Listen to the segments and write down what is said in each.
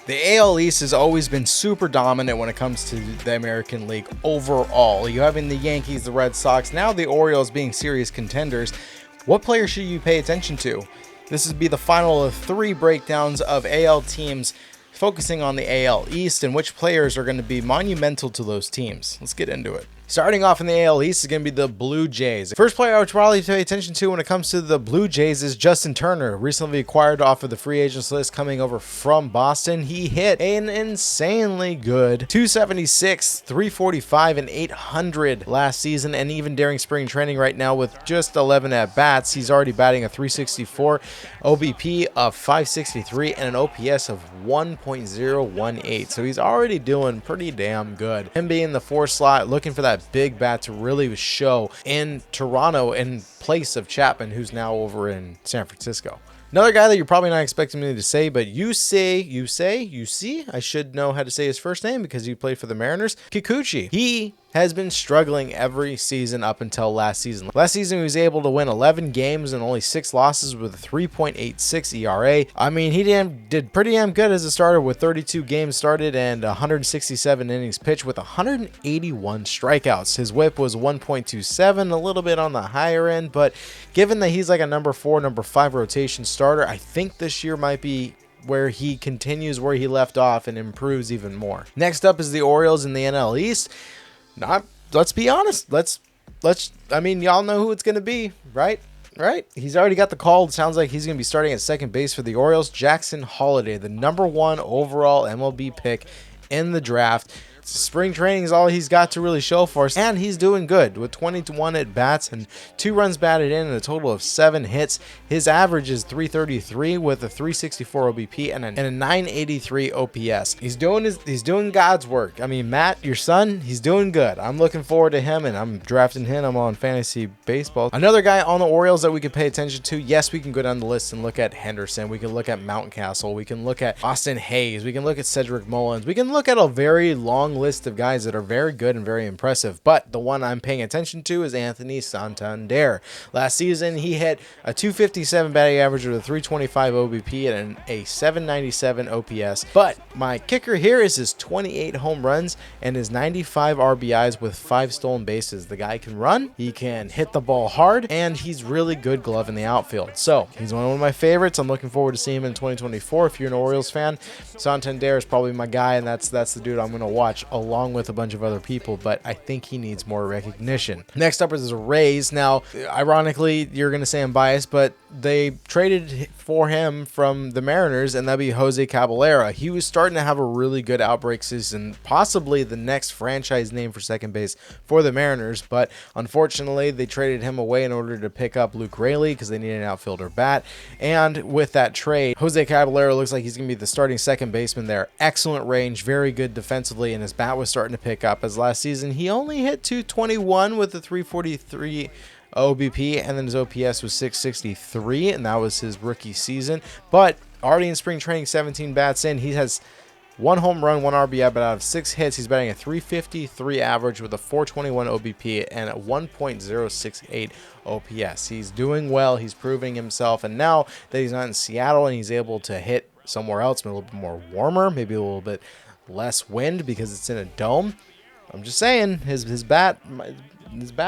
The AL East has always been super dominant when it comes to the American League overall. You having the Yankees, the Red Sox, now the Orioles being serious contenders. What player should you pay attention to? This would be the final of 3 breakdowns of AL teams focusing on the AL East and which players are going to be monumental to those teams. Let's get into it. Starting off in the AL East is going to be the Blue Jays. First player I would probably pay attention to when it comes to the Blue Jays is Justin Turner, recently acquired off of the free agents list coming over from Boston. He hit an insanely good 276, 345, and 800 last season, and even during spring training right now with just 11 at-bats, he's already batting a 364, OBP of 563, and an OPS of 1.018. So he's already doing pretty damn good. Him being the 4 slot, looking for that big bat to really show in Toronto in place of Chapman, who's now over in San Francisco. Another guy that you're probably not expecting me to say, but you see, I should know how to say his first name because he played for the Mariners, Kikuchi. He has been struggling every season up until last season. Last season, he was able to win 11 games and only 6 losses with a 3.86 ERA. I mean, he did pretty damn good as a starter with 32 games started and 167 innings pitched with 181 strikeouts. His whip was 1.27, a little bit on the higher end, but given that he's like a number 4, number 5 rotation starter, I think this year might be where he continues where he left off and improves even more. Next up is the Orioles in the NL East. Let's be honest. I mean, y'all know who it's going to be, right? He's already got the call. It sounds like he's going to be starting at second base for the Orioles. Jackson Holliday, the number 1 overall MLB pick in the draft. Spring training is all he's got to really show for us, and he's doing good with 21 at bats and 2 runs batted in and a total of 7 hits. His average is 333 with a 364 OBP and a 983 OPS. He's doing God's work. I mean, Matt, your son, he's doing good. I'm looking forward to him, and I'm drafting him. I'm on fantasy baseball. Another guy on the Orioles that we could pay attention to. Yes, we can go down the list and look at Henderson. We can look at Mountcastle. We can look at Austin Hayes. We can look at Cedric Mullins. We can look at a very long list of guys that are very good and very impressive, but the one I'm paying attention to is Anthony Santander. Last season, he hit a 257 batting average with a 325 OBP and a 797 OPS, but my kicker here is his 28 home runs and his 95 RBIs with 5 stolen bases. The guy can run, he can hit the ball hard, and he's really good glove in the outfield. So he's one of my favorites. I'm looking forward to seeing him in 2024. If you're an Orioles fan, Santander is probably my guy, and that's the dude I'm going to watch along with a bunch of other people, but I think he needs more recognition. Next up is the Rays. Now, ironically, you're going to say I'm biased, but they traded for him from the Mariners, and that'd be Jose Caballera. He was starting to have a really good outbreak season, possibly the next franchise name for second base for the Mariners, but unfortunately, they traded him away in order to pick up Luke Raley because they needed an outfielder bat, and with that trade, Jose Caballera looks like he's going to be the starting second baseman there. Excellent range, very good defensively, and his bat was starting to pick up, as last season he only hit 221 with a 343 OBP, and then his OPS was 663, and that was his rookie season. But already in spring training, 17 bats in, he has 1 home run, 1 RBI, but out of 6 hits, he's batting a 353 average with a 421 OBP and a 1.068 OPS. He's doing well, he's proving himself, and now that he's not in Seattle and he's able to hit somewhere else, maybe a little bit more warmer, maybe a little bit less wind because it's in a dome. I'm just saying, his bat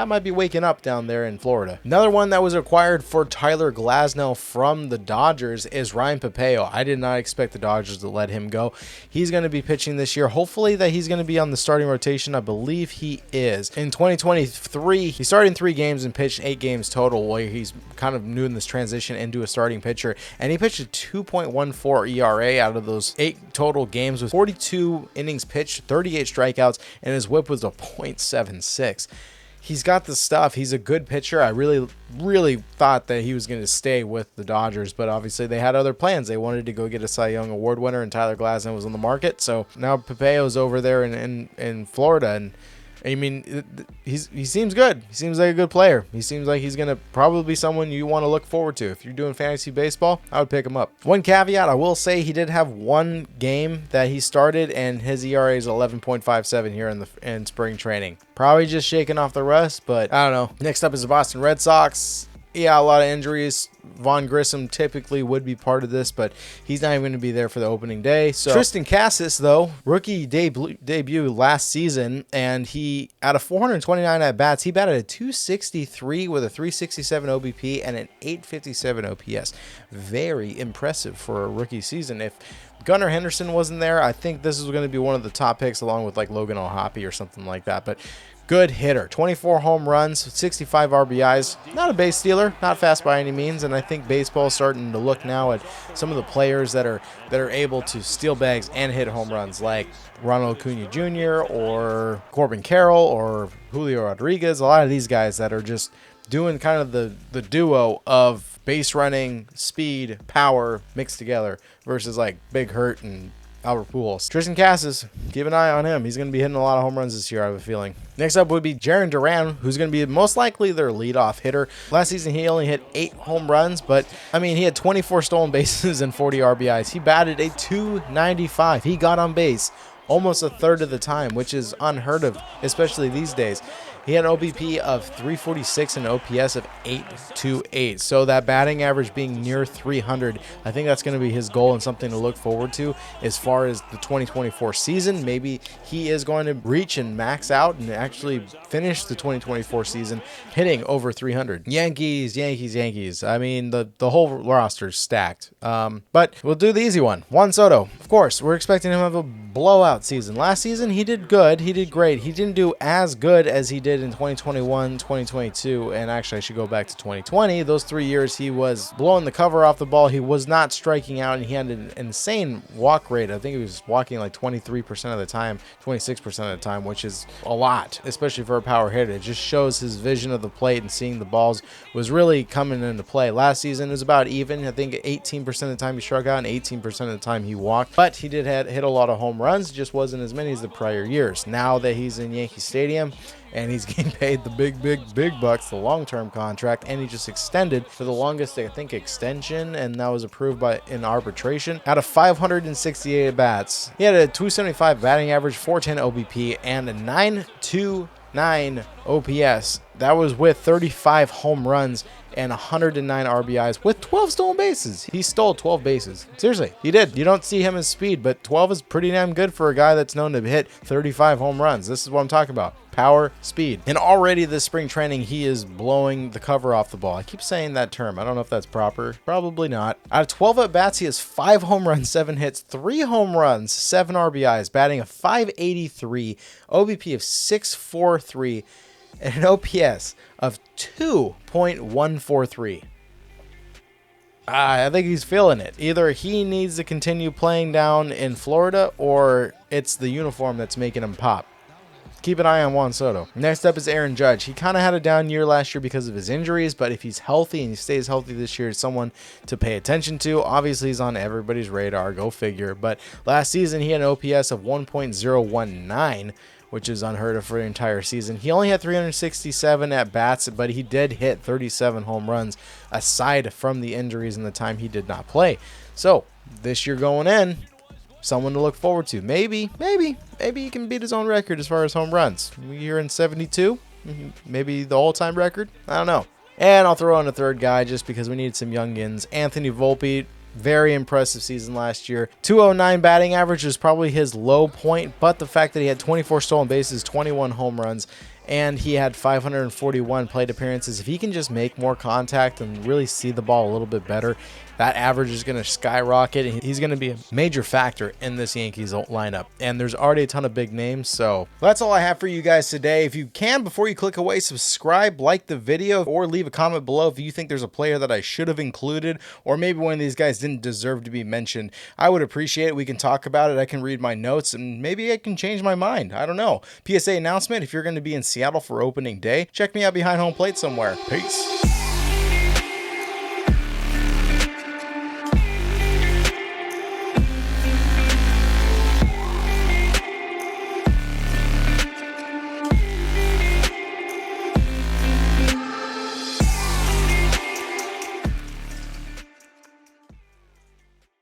might be waking up down there in Florida. Another one that was acquired for Tyler Glasnow from the Dodgers is Ryan Papeo. I did not expect the Dodgers to let him go. He's going to be pitching this year. Hopefully that he's going to be on the starting rotation. I believe he is. In 2023, he started in 3 games and pitched 8 games total, where he's kind of new in this transition into a starting pitcher. And he pitched a 2.14 ERA out of those 8 total games with 42 innings pitched, 38 strikeouts, and his whip was a .76. He's got the stuff. He's a good pitcher. I really thought that he was going to stay with the Dodgers, but obviously they had other plans. They wanted to go get a Cy Young Award winner, and Tyler Glasnow was on the market. So now Papeo's over there in Florida, and I mean, he seems good. He seems like a good player. He seems like he's going to probably be someone you want to look forward to. If you're doing fantasy baseball, I would pick him up. One caveat, I will say he did have 1 game that he started, and his ERA is 11.57 here in spring training. Probably just shaking off the rust, but I don't know. Next up is the Boston Red Sox. Yeah, a lot of injuries. Vaughn Grissom typically would be part of this, but he's not even going to be there for the opening day. So Tristan Cassis, though, rookie debut last season, and he, out of 429 at-bats, he batted a 263 with a 367 OBP and an 857 OPS. Very impressive for a rookie season. If Gunnar Henderson wasn't there, I think this is going to be one of the top picks along with like Logan O'Hoppe or something like that. But good hitter, 24 home runs, 65 RBIs, not a base stealer, not fast by any means, and I think baseball's starting to look now at some of the players that are able to steal bags and hit home runs, like Ronald Acuna Jr. or Corbin Carroll or Julio Rodriguez. A lot of these guys that are just doing kind of the duo of base running, speed, power mixed together versus like Big Hurt and Albert Pujols. Tristan Cassis, keep an eye on him. He's going to be hitting a lot of home runs this year, I have a feeling. Next up would be Jarren Duran, who's going to be most likely their leadoff hitter. Last season, he only hit 8 home runs, but, I mean, he had 24 stolen bases and 40 RBIs. He batted a 295. He got on base almost a third of the time, which is unheard of, especially these days. He had an OBP of 346 and an OPS of 828. So that batting average being near 300, I think that's going to be his goal and something to look forward to as far as the 2024 season. Maybe he is going to reach and max out and actually finish the 2024 season hitting over 300. Yankees. I mean, the whole roster's stacked. But we'll do the easy one. Juan Soto, of course, we're expecting him to have a blowout season. Last season, he did good. He did great. He didn't do as good as he did in 2021, 2022, and actually I should go back to 2020. Those 3 years he was blowing the cover off the ball. He was not striking out, and he had an insane walk rate. I think he was walking like 23% of the time, 26% of the time, which is a lot, especially for a power hitter. It just shows his vision of the plate and seeing the balls was really coming into play. Last season it was about even. I think 18% of the time he struck out and 18% of the time he walked, but he did hit a lot of home runs, just wasn't as many as the prior years. Now that he's in Yankee Stadium and he's getting paid the big bucks, the long-term contract, and he just extended for the longest, I think, extension, and that was approved in arbitration. Out of 568 at-bats, he had a 275 batting average, 410 OBP, and a 929 OPS. That was with 35 home runs and 109 RBIs with 12 stolen bases. He stole 12 bases. Seriously, he did. You don't see him as speed, but 12 is pretty damn good for a guy that's known to hit 35 home runs. This is what I'm talking about. Power, speed. And already this spring training, he is blowing the cover off the ball. I keep saying that term. I don't know if that's proper. Probably not. Out of 12 at-bats, he has 5 home runs, 7 hits, 3 home runs, 7 RBIs, batting a 583, OBP of 643, and an OPS of 2.143. I think he's feeling it. Either he needs to continue playing down in Florida or it's the uniform that's making him pop. Keep an eye on Juan Soto. Next up is Aaron Judge. He kind of had a down year last year because of his injuries, but if he's healthy and he stays healthy this year, it's someone to pay attention to. Obviously, he's on everybody's radar. Go figure. But last season, he had an OPS of 1.019, which is unheard of for the entire season. He only had 367 at-bats, but he did hit 37 home runs, aside from the injuries and the time he did not play. So, this year going in, someone to look forward to. Maybe he can beat his own record as far as home runs. You're in 72, maybe the all-time record. I don't know. And I'll throw in a third guy just because we need some youngins. Anthony Volpe, very impressive season last year. 209 batting average is probably his low point, but the fact that he had 24 stolen bases, 21 home runs, and he had 541 plate appearances. If he can just make more contact and really see the ball a little bit better, that average is going to skyrocket, and he's going to be a major factor in this Yankees lineup. And there's already a ton of big names, so that's all I have for you guys today. If you can, before you click away, subscribe, like the video, or leave a comment below if you think there's a player that I should have included, or maybe one of these guys didn't deserve to be mentioned. I would appreciate it. We can talk about it. I can read my notes, and maybe I can change my mind. I don't know. PSA announcement, if you're going to be in Seattle for opening day, check me out behind home plate somewhere. Peace.